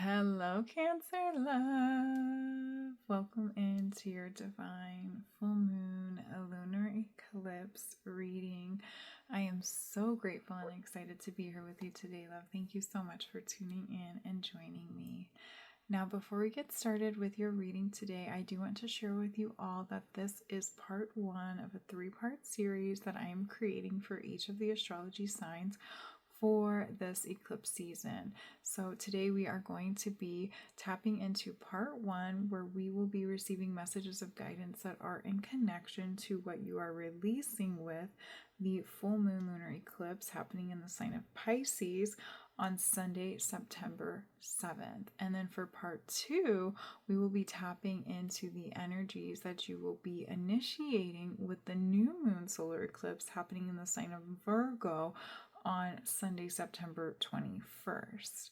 Hello, Cancer love. Welcome into your divine full moon lunar eclipse reading. I am so grateful and excited to be here with you today, love. Thank you so much for tuning in and joining me. Now, before we get started with your reading today, I do want to share with you all that this is part one of a three-part series that I am creating for each of the astrology signs for this eclipse season. So today we are going to be tapping into part one, where we will be receiving messages of guidance that are in connection to what you are releasing with the full moon lunar eclipse happening in the sign of Pisces on Sunday, September 7th. And then for part two, we will be tapping into the energies that you will be initiating with the new moon solar eclipse happening in the sign of Virgo on Sunday, September 21st.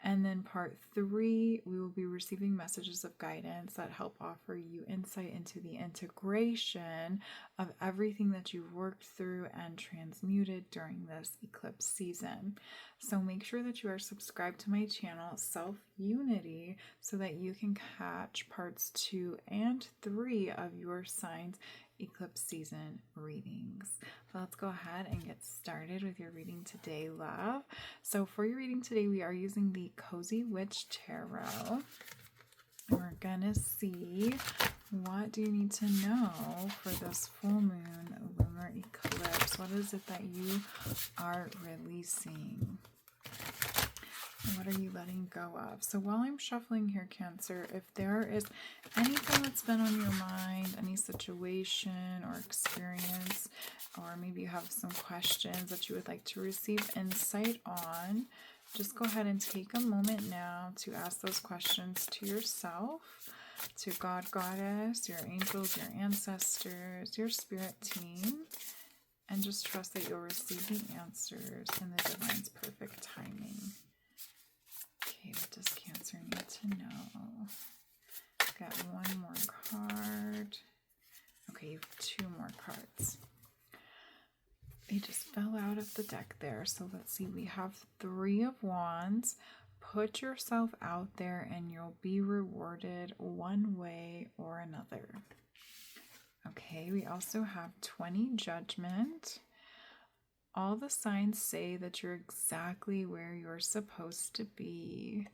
And then part three, we will be receiving messages of guidance that help offer you insight into the integration of everything that you've worked through and transmuted during this eclipse season. So make sure that you are subscribed to my channel, Self-Unity, so that you can catch parts 2 and 3 of your signs eclipse season readings. So let's go ahead and get started with your reading today, love. So for your reading today, we are using the Cozy Witch Tarot. We're gonna see, what do you need to know for this full moon lunar eclipse? What is it that you are releasing? What are you letting go of? So while I'm shuffling here, Cancer, if there is anything that's been on your mind, any situation or experience, or maybe you have some questions that you would like to receive insight on, just go ahead and take a moment now to ask those questions to yourself, to God, Goddess, your angels, your ancestors, your spirit team, and just trust that you'll receive the answers in the divine's perfect timing. Okay, what does Cancer need to know? Got one more card. Okay, you have two more cards. They just fell out of the deck there. So let's see, we have 3 of Wands. Put yourself out there and you'll be rewarded one way or another. Okay, we also have 20 Judgment. All the signs say that you're exactly where you're supposed to be.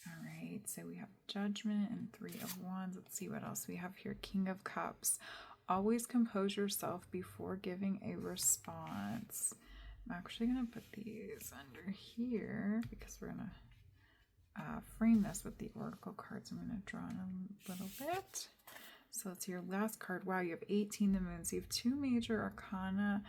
All right, so we have Judgment and 3 of Wands. Let's see what else we have here. King of Cups. Always compose yourself before giving a response. I'm actually going to put these under here because we're going to frame this with the Oracle cards. I'm going to draw in a little bit. So it's your last card. Wow, you have 18 the moon. So you have 2 major arcana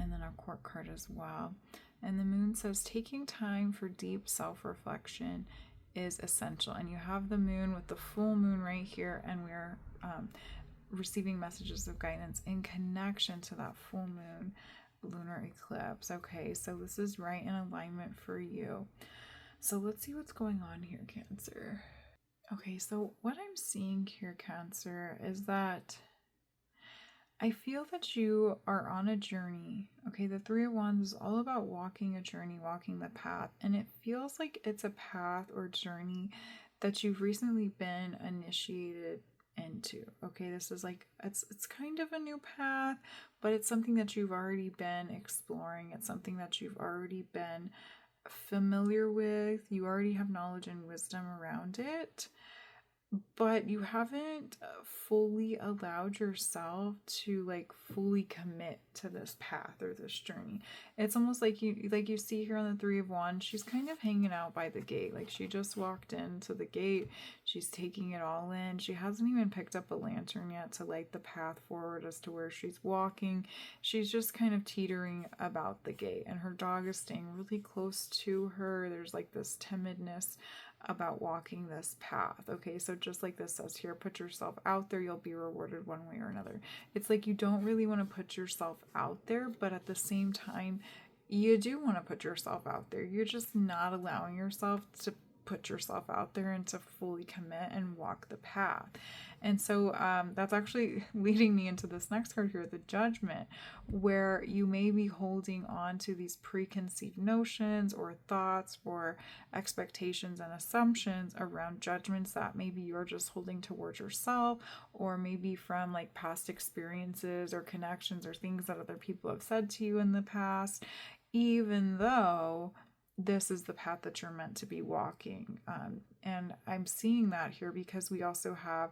and then a court card as well. And the moon says taking time for deep self-reflection is essential. And you have the moon with the full moon right here, and we're receiving messages of guidance in connection to that full moon lunar eclipse. Okay, so this is right in alignment for you. So let's see what's going on here, Cancer. Okay, so what I'm seeing here, Cancer, is that I feel that you are on a journey. Okay, the 3 of Wands is all about walking a journey, walking the path. And it feels like it's a path or journey that you've recently been initiated into. Okay, this is like, it's kind of a new path, but it's something that you've already been exploring. It's something that you've already been familiar with. You already have knowledge and wisdom around it, but you haven't fully allowed yourself to like fully commit to this path or this journey. It's almost like you see here on the 3 of Wands, she's kind of hanging out by the gate. Like she just walked into the gate. She's taking it all in. She hasn't even picked up a lantern yet to light the path forward as to where she's walking. She's just kind of teetering about the gate, and her dog is staying really close to her. There's like this timidness about walking this path. Okay, so just like this says here, put yourself out there, you'll be rewarded one way or another. It's like you don't really want to put yourself out there, but at the same time you do want to put yourself out there. You're just not allowing yourself to put yourself out there and to fully commit and walk the path. And so that's actually leading me into this next card here, the Judgment, where you may be holding on to these preconceived notions or thoughts or expectations and assumptions around judgments that maybe you're just holding towards yourself, or maybe from like past experiences or connections or things that other people have said to you in the past, even though this is the path that you're meant to be walking. And I'm seeing that here because we also have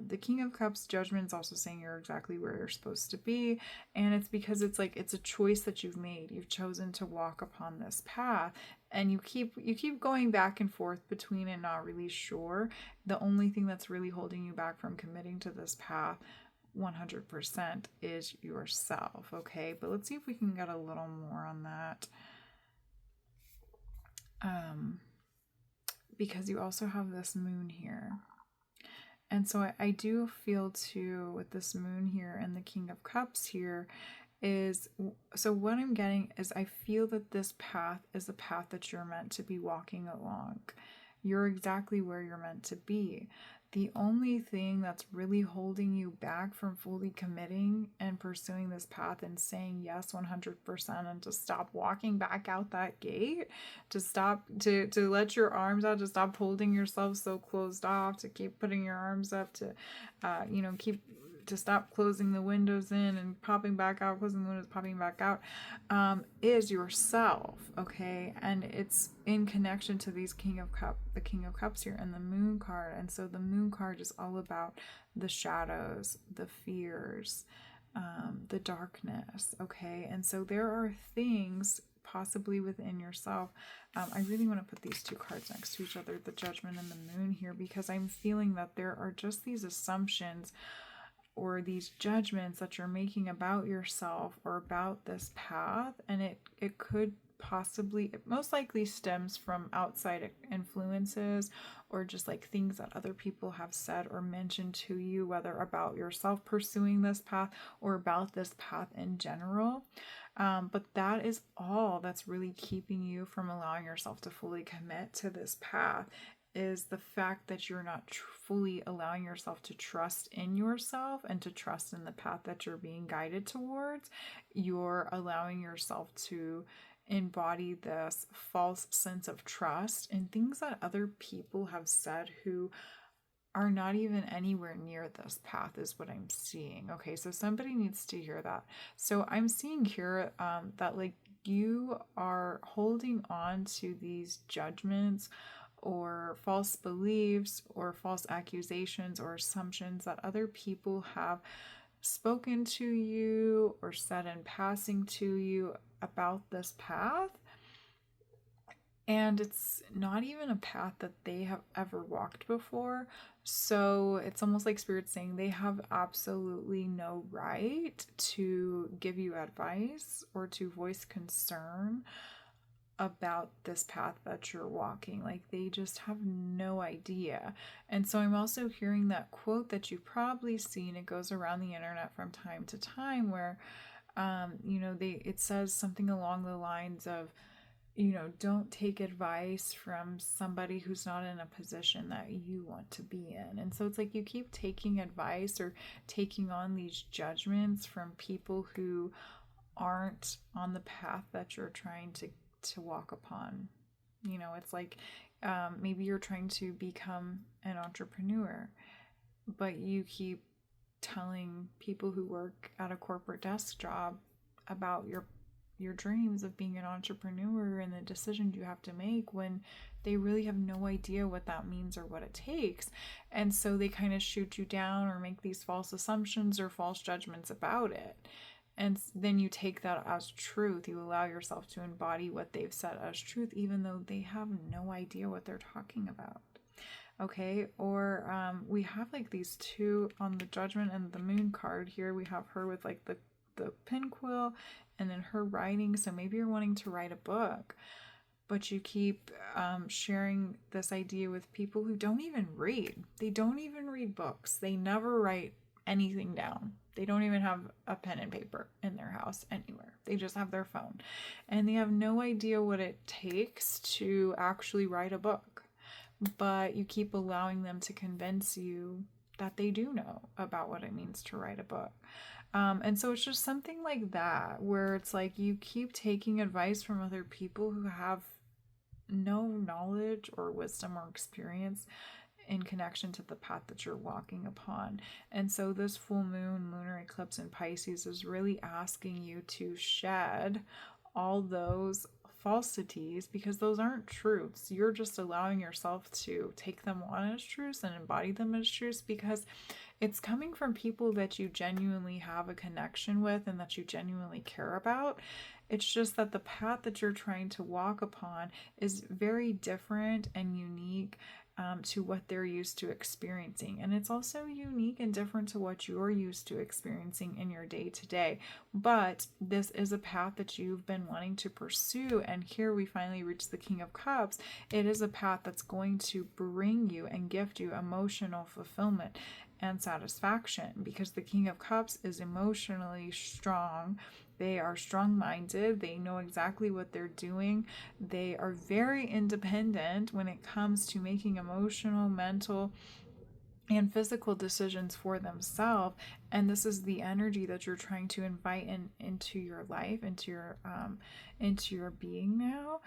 the King of Cups. Judgment is also saying you're exactly where you're supposed to be. And it's because it's like, it's a choice that you've made. You've chosen to walk upon this path, and you keep going back and forth between and not really sure. The only thing that's really holding you back from committing to this path 100% is yourself. Okay, but let's see if we can get a little more on that. Because you also have this moon here. And so I do feel too with this moon here and the King of Cups here is, so what I'm getting is I feel that this path is a path that you're meant to be walking along. You're exactly where you're meant to be. The only thing that's really holding you back from fully committing and pursuing this path and saying yes 100%, and to stop walking back out that gate, to stop, to let your arms out, to stop holding yourself so closed off, to keep putting your arms up, to to stop closing the windows in and popping back out, closing the windows, popping back out, is yourself, okay? And it's in connection to these the King of Cups here and the Moon card. And so the Moon card is all about the shadows, the fears, the darkness, okay? And so there are things possibly within yourself. I really want to put these two cards next to each other, the Judgment and the Moon here, because I'm feeling that there are just these assumptions or these judgments that you're making about yourself or about this path, and it could possibly, it most likely stems from outside influences or just like things that other people have said or mentioned to you, whether about yourself pursuing this path or about this path in general. But that is all that's really keeping you from allowing yourself to fully commit to this path, is the fact that you're not fully allowing yourself to trust in yourself and to trust in the path that you're being guided towards. You're allowing yourself to embody this false sense of trust in things that other people have said who are not even anywhere near this path, is what I'm seeing. Okay, so somebody needs to hear that. So I'm seeing here that like you are holding on to these judgments or false beliefs or false accusations or assumptions that other people have spoken to you or said in passing to you about this path. And it's not even a path that they have ever walked before. So it's almost like Spirit saying they have absolutely no right to give you advice or to voice concern about this path that you're walking. Like they just have no idea. And so I'm also hearing that quote that you've probably seen. It goes around the internet from time to time where it says something along the lines of, don't take advice from somebody who's not in a position that you want to be in. And so it's like you keep taking advice or taking on these judgments from people who aren't on the path that you're trying to walk upon. It's like maybe you're trying to become an entrepreneur, but you keep telling people who work at a corporate desk job about your dreams of being an entrepreneur and the decisions you have to make, when they really have no idea what that means or what it takes. And so they kind of shoot you down or make these false assumptions or false judgments about it. And then you take that as truth. You allow yourself to embody what they've said as truth, even though they have no idea what they're talking about. Okay, or we have like these two on the Judgment and the Moon card here. We have her with like the pen quill and then her writing. So maybe you're wanting to write a book, but you keep sharing this idea with people who don't even read. They don't even read books. They never write anything down. They don't even have a pen and paper in their house anywhere. They just have their phone. And they have no idea what it takes to actually write a book. But you keep allowing them to convince you that they do know about what it means to write a book. And so it's just something like that, where it's like you keep taking advice from other people who have no knowledge or wisdom or experience in connection to the path that you're walking upon. And so this full moon lunar eclipse in Pisces is really asking you to shed all those falsities, because those aren't truths. You're just allowing yourself to take them on as truths and embody them as truths, because it's coming from people that you genuinely have a connection with and that you genuinely care about. It's just that the path that you're trying to walk upon is very different and unique to what they're used to experiencing. And it's also unique and different to what you're used to experiencing in your day to day. But this is a path that you've been wanting to pursue. And here we finally reach the King of Cups. It is a path that's going to bring you and gift you emotional fulfillment and satisfaction, because the King of Cups is emotionally strong. They are strong-minded. They know exactly what they're doing. They are very independent when it comes to making emotional, mental, and physical decisions for themselves. And this is the energy that you're trying to invite into your life, into your being now.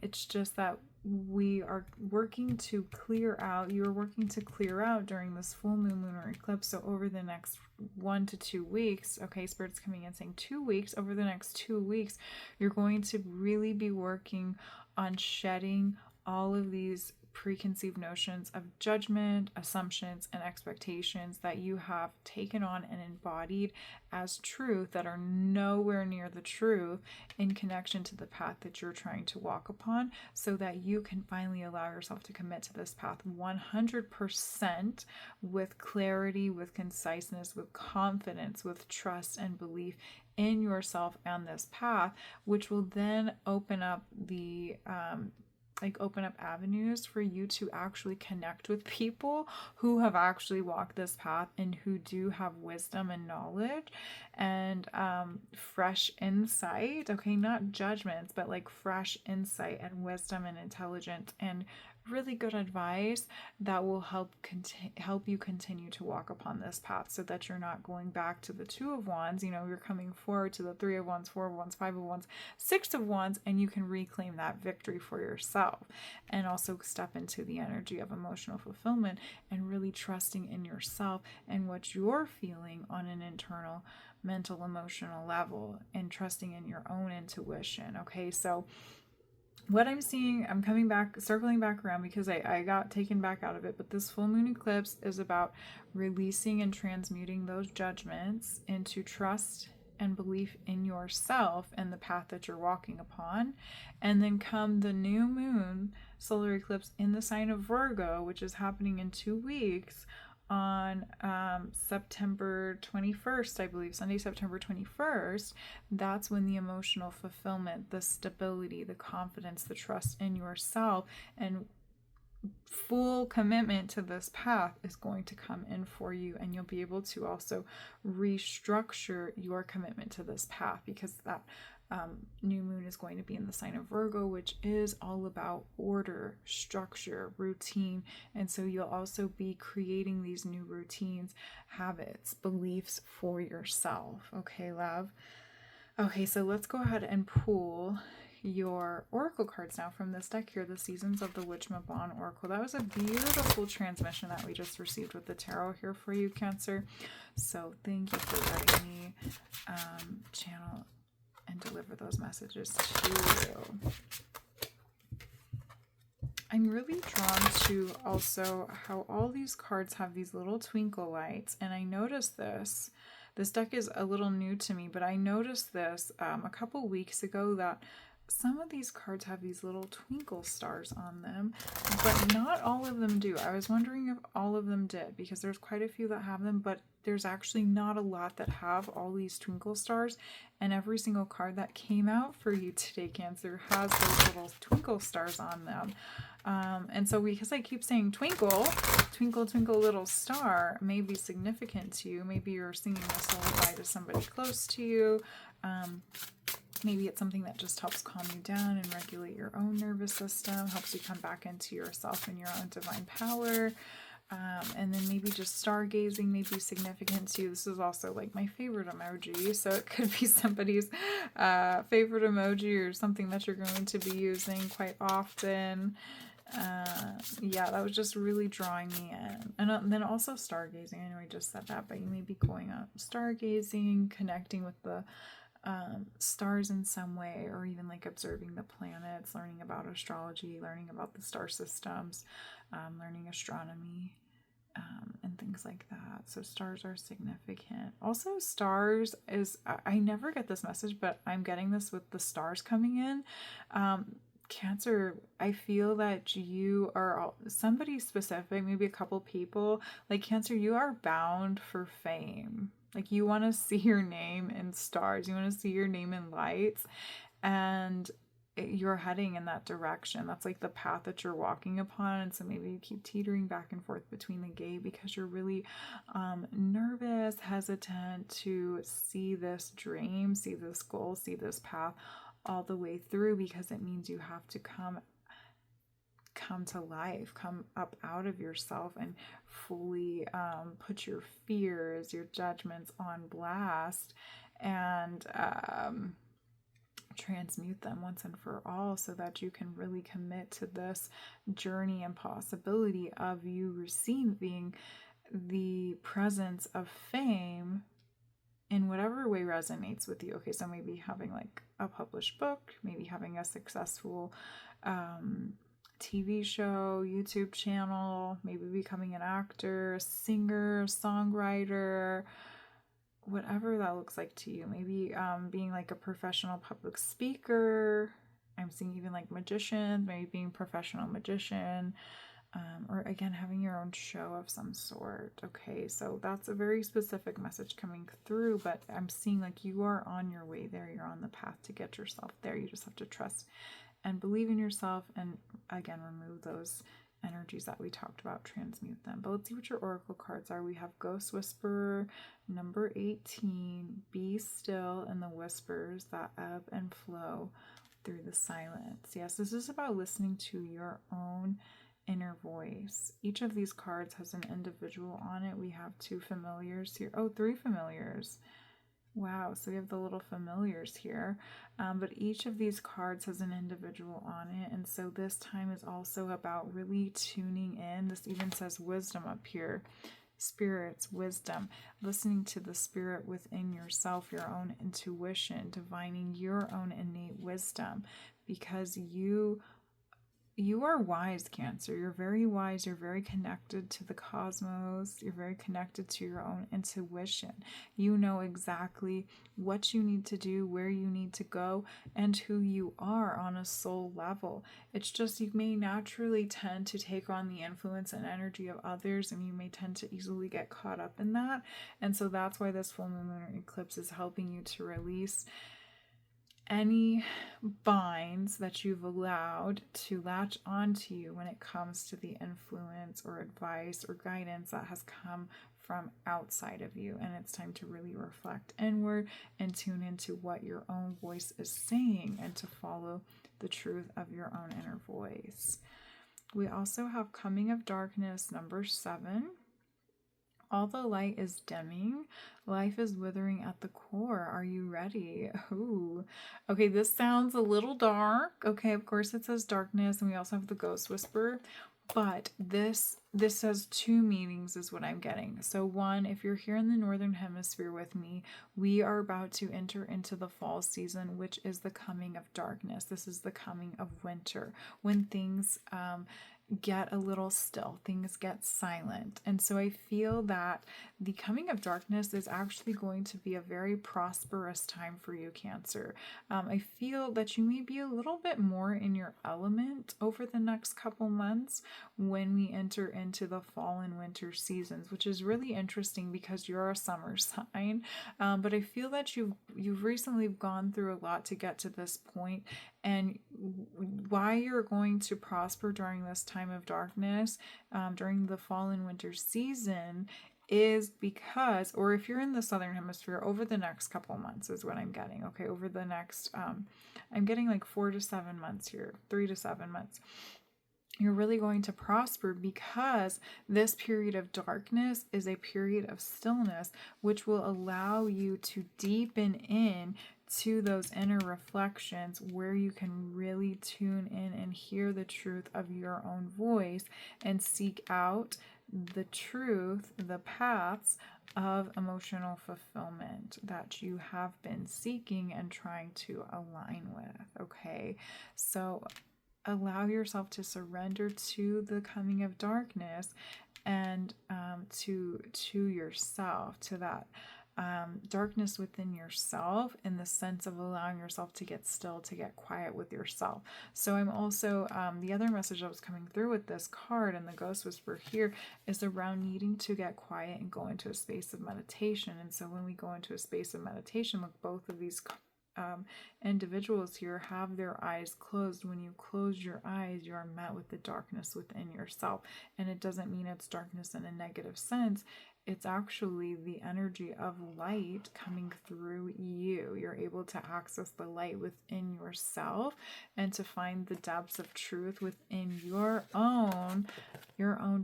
It's just that we are working to clear out. You're working to clear out during this full moon lunar eclipse. So over the next 1 to 2 weeks, okay, Spirit's coming in saying 2 weeks. Over the next 2 weeks, you're going to really be working on shedding all of these preconceived notions of judgment, assumptions, and expectations that you have taken on and embodied as truth that are nowhere near the truth in connection to the path that you're trying to walk upon, so that you can finally allow yourself to commit to this path 100% with clarity, with conciseness, with confidence, with trust and belief in yourself and this path, which will then open up avenues for you to actually connect with people who have actually walked this path and who do have wisdom and knowledge and fresh insight. Okay, not judgments, but like fresh insight and wisdom and intelligence and really good advice that will help you continue to walk upon this path, so that you're not going back to the Two of Wands. You're coming forward to the Three of Wands, Four of Wands, Five of Wands, Six of Wands, and you can reclaim that victory for yourself and also step into the energy of emotional fulfillment and really trusting in yourself and what you're feeling on an internal mental emotional level, and trusting in your own intuition. Okay, so what I'm seeing, I'm coming back, circling back around, because I got taken back out of it, but this full moon eclipse is about releasing and transmuting those judgments into trust and belief in yourself and the path that you're walking upon. And then come the new moon solar eclipse in the sign of Virgo, which is happening in 2 weeks on September 21st, I believe, Sunday, September 21st. That's when the emotional fulfillment, the stability, the confidence, the trust in yourself, and full commitment to this path is going to come in for you. And you'll be able to also restructure your commitment to this path, because that new moon is going to be in the sign of Virgo, which is all about order, structure, routine. And so you'll also be creating these new routines, habits, beliefs for yourself. Okay, love? Okay, so let's go ahead and pull your oracle cards now from this deck here, the Seasons of the Witch Mabon Oracle. That was a beautiful transmission that we just received with the tarot here for you, Cancer. So thank you for letting me channel and deliver those messages to you. I'm really drawn to also how all these cards have these little twinkle lights, and I noticed this. This deck is a little new to me, but I noticed this a couple weeks ago, that some of these cards have these little twinkle stars on them, but not all of them do. I was wondering if all of them did, because there's quite a few that have them, but there's actually not a lot that have all these twinkle stars. And every single card that came out for you today, Cancer, has those little twinkle stars on them. And so because I keep saying twinkle, twinkle, twinkle, little star may be significant to you. Maybe you're singing a lullaby to somebody close to you. Maybe it's something that just helps calm you down and regulate your own nervous system, helps you come back into yourself and your own divine power. And then maybe just stargazing may be significant to you. This is also like my favorite emoji, so it could be somebody's favorite emoji or something that you're going to be using quite often. Yeah, that was just really drawing me in. And then also stargazing. I know I just said that, but you may be going out stargazing, connecting with the stars in some way, or even like observing the planets, learning about astrology, learning about the star systems, learning astronomy, and things like that. So stars are significant. Also, stars is, I never get this message, but I'm getting this with the stars coming in. Cancer, I feel that you are somebody specific, maybe a couple people, like Cancer, you are bound for fame. Like you want to see your name in stars, you want to see your name in lights, and you're heading in that direction. That's like the path that you're walking upon. And so maybe you keep teetering back and forth between the gate because you're really nervous, hesitant to see this dream, see this goal, see this path all the way through, because it means you have to come to life, come up out of yourself and fully put your fears, your judgments on blast, and transmute them once and for all, so that you can really commit to this journey and possibility of you receiving the presence of fame in whatever way resonates with you. Okay, so maybe having like a published book, maybe having a successful TV show, YouTube channel, maybe becoming an actor, singer, songwriter, whatever that looks like to you. Maybe being like a professional public speaker. I'm seeing even like magicians, maybe being a professional magician. Or again, having your own show of some sort. Okay, so that's a very specific message coming through, but I'm seeing like you are on your way there. You're on the path to get yourself there. You just have to trust and believe in yourself, and again, remove those energies that we talked about, transmute them. But let's see what your oracle cards are. We have Ghost Whisperer, number 18, be still in the whispers that ebb and flow through the silence. Yes, this is about listening to your own inner voice. Each of these cards has an individual on it. We have 2 familiars here. Oh, 3 familiars. Wow, so we have the little familiars here. But each of these cards has an individual on it. And so this time is also about really tuning in. This even says wisdom up here. Spirits, wisdom, listening to the spirit within yourself, your own intuition, divining your own innate wisdom, because you are wise, Cancer. You're very wise. You're very connected to the cosmos. You're very connected to your own intuition. You know exactly what you need to do, where you need to go, and who you are on a soul level. It's just you may naturally tend to take on the influence and energy of others, and you may tend to easily get caught up in that. And so that's why this full moon lunar eclipse is helping you to release any binds that you've allowed to latch onto you when it comes to the influence or advice or guidance that has come from outside of you. And it's time to really reflect inward and tune into what your own voice is saying, and to follow the truth of your own inner voice. We also have Coming of Darkness, number 7. All the light is dimming. Life is withering at the core. Are you ready? Ooh. Okay, this sounds a little dark. Okay, of course it says darkness, and we also have the Ghost Whisperer. But this has 2 meanings is what I'm getting. So 1, if you're here in the Northern Hemisphere with me, we are about to enter into the fall season, which is the coming of darkness. This is the coming of winter, when things get a little still, things get silent. And so I feel that the coming of darkness is actually going to be a very prosperous time for you, Cancer. I feel that you may be a little bit more in your element over the next couple months when we enter into the fall and winter seasons, which is really interesting because you're a summer sign. But I feel that you've recently gone through a lot to get to this point, And why you're going to prosper during this time of darkness, during the fall and winter season, is because, or if you're in the southern hemisphere, over the next couple months is what I'm getting. Okay, over the next, I'm getting like 4 to 7 months here, 3 to 7 months. You're really going to prosper because this period of darkness is a period of stillness, which will allow you to deepen in to those inner reflections where you can really tune in and hear the truth of your own voice and seek out the truth, the paths of emotional fulfillment that you have been seeking and trying to align with. Okay, so allow yourself to surrender to the coming of darkness and to yourself, to that darkness within yourself, in the sense of allowing yourself to get still, to get quiet with yourself. So I'm also, the other message that was coming through with this card and the ghost whisper here is around needing to get quiet and go into a space of meditation. And so when we go into a space of meditation, look, both of these individuals here have their eyes closed. When you close your eyes, you are met with the darkness within yourself. And it doesn't mean it's darkness in a negative sense. It's actually the energy of light coming through you. You're able to access the light within yourself and to find the depths of truth within your own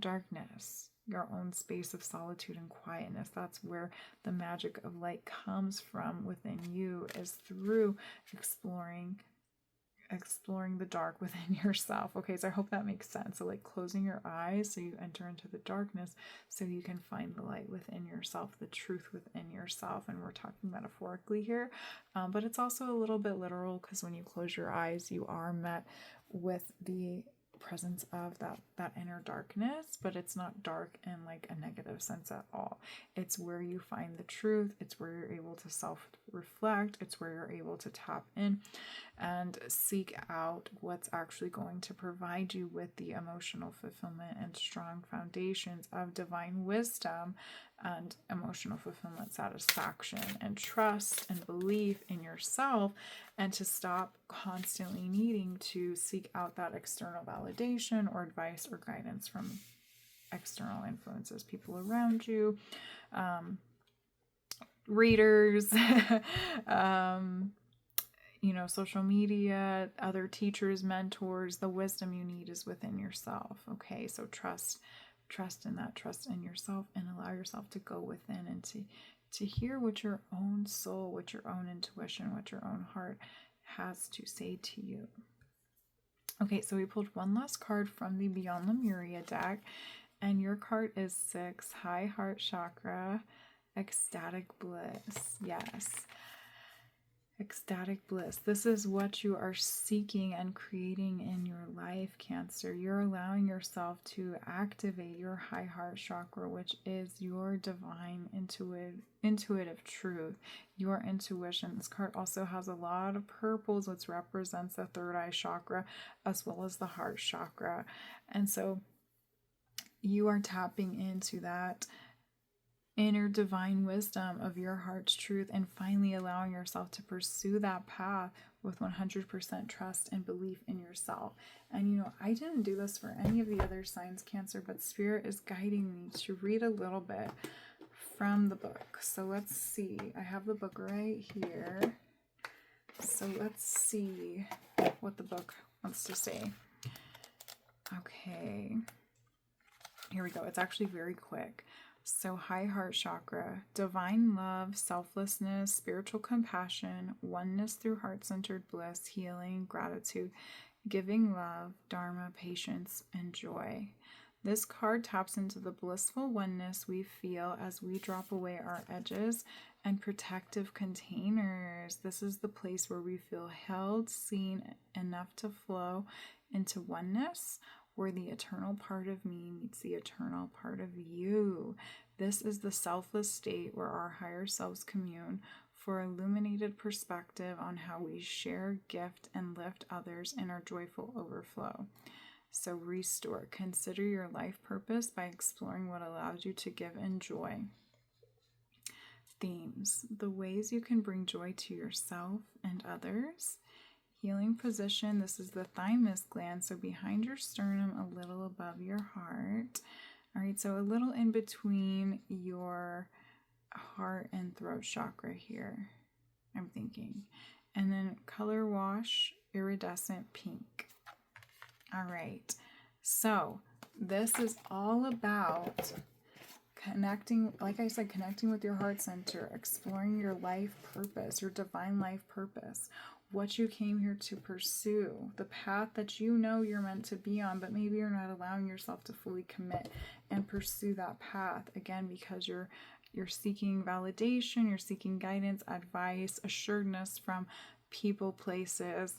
darkness, your own space of solitude and quietness. That's where the magic of light comes from within you, is through exploring the dark within yourself. Okay, so I hope that makes sense. So like closing your eyes so you enter into the darkness so you can find the light within yourself, the truth within yourself. And we're talking metaphorically here, but it's also a little bit literal, because when you close your eyes, you are met with the presence of that inner darkness, but it's not dark in like a negative sense at all. It's where you find the truth. It's where you're able to self-reflect. It's where you're able to tap in and seek out what's actually going to provide you with the emotional fulfillment and strong foundations of divine wisdom and emotional fulfillment, satisfaction, and trust and belief in yourself, and to stop constantly needing to seek out that external validation or advice or guidance from external influences, people around you, readers, social media, other teachers, mentors. The wisdom you need is within yourself. Okay, so trust in that, trust in yourself, and allow yourself to go within and to hear what your own soul, what your own intuition, what your own heart has to say to you. Okay, so we pulled one last card from the Beyond Lemuria deck, and your card is 6, High Heart Chakra, Ecstatic Bliss. Yes. Ecstatic bliss. This is what you are seeking and creating in your life, Cancer. You're allowing yourself to activate your high heart chakra, which is your divine intuitive truth, your intuition. This card also has a lot of purples, which represents the third eye chakra as well as the heart chakra. And so you are tapping into that inner divine wisdom of your heart's truth, and finally allowing yourself to pursue that path with 100% trust and belief in yourself. And I didn't do this for any of the other signs, Cancer, but Spirit is guiding me to read a little bit from the book. So let's see. I have the book right here. So let's see what the book wants to say. Okay. Here we go. It's actually very quick. So high heart chakra, divine love, selflessness, spiritual compassion, oneness through heart-centered bliss, healing, gratitude, giving love, dharma, patience, and joy. This card taps into the blissful oneness we feel as we drop away our edges and protective containers. This is the place where we feel held, seen, enough to flow into oneness, where the eternal part of me meets the eternal part of you. This is the selfless state where our higher selves commune for illuminated perspective on how we share, gift, and lift others in our joyful overflow. So restore. Consider your life purpose by exploring what allows you to give and joy. Themes. The ways you can bring joy to yourself and others. healing position. This is the thymus gland, so behind your sternum, a little above your heart. All right, so a little in between your heart and throat chakra here, I'm thinking. And then color wash, iridescent pink. All right, so this is all about connecting, like I said, connecting with your heart center, exploring your life purpose, your divine life purpose, what you came here to pursue, the path that you know you're meant to be on, but maybe you're not allowing yourself to fully commit and pursue that path, again, because you're seeking validation, you're seeking guidance, advice, assuredness from people, places,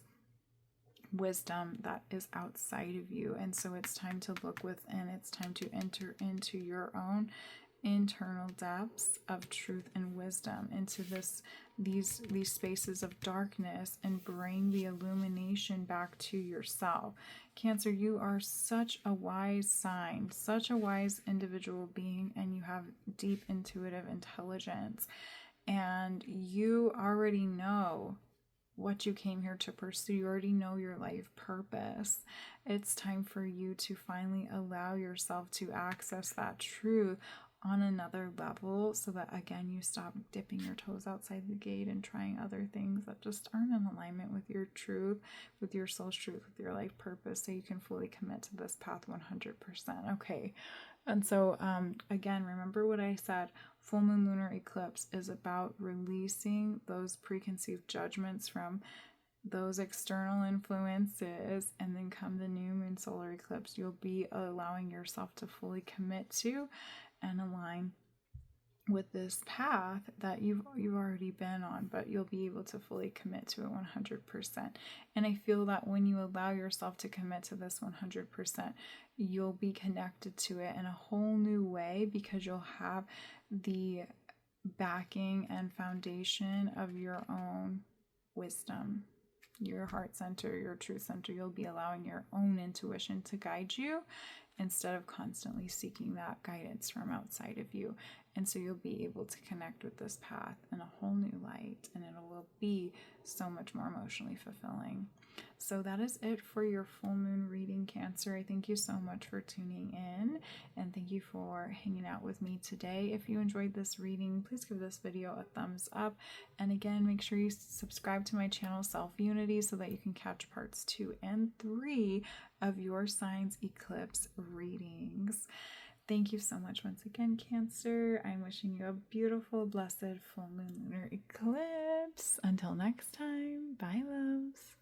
wisdom that is outside of you. And so it's time to look within. It's time to enter into your own internal depths of truth and wisdom, into these spaces of darkness, and bring the illumination back to yourself. Cancer, you are such a wise sign, such a wise individual being, and you have deep intuitive intelligence, and you already know what you came here to pursue. You already know your life purpose. It's time for you to finally allow yourself to access that truth on another level, so that, again, you stop dipping your toes outside the gate and trying other things that just aren't in alignment with your truth, with your soul's truth, with your life purpose, so you can fully commit to this path 100%. Okay. And so, again, remember what I said. Full moon lunar eclipse is about releasing those preconceived judgments from those external influences, and then come the new moon solar eclipse, you'll be allowing yourself to fully commit to and align with this path that you've already been on, but you'll be able to fully commit to it 100%. And I feel that when you allow yourself to commit to this 100%, you'll be connected to it in a whole new way, because you'll have the backing and foundation of your own wisdom, your heart center, your truth center. You'll be allowing your own intuition to guide you, instead of constantly seeking that guidance from outside of you. And so you'll be able to connect with this path in a whole new light, and it will be so much more emotionally fulfilling. So that is it for your full moon reading, Cancer. I thank you so much for tuning in, and thank you for hanging out with me today. If you enjoyed this reading, please give this video a thumbs up. And again, make sure you subscribe to my channel, Self Unity, so that you can catch parts 2 and 3 of your signs eclipse readings. Thank you so much once again, Cancer. I'm wishing you a beautiful, blessed full moon lunar eclipse. Until next time, bye, loves.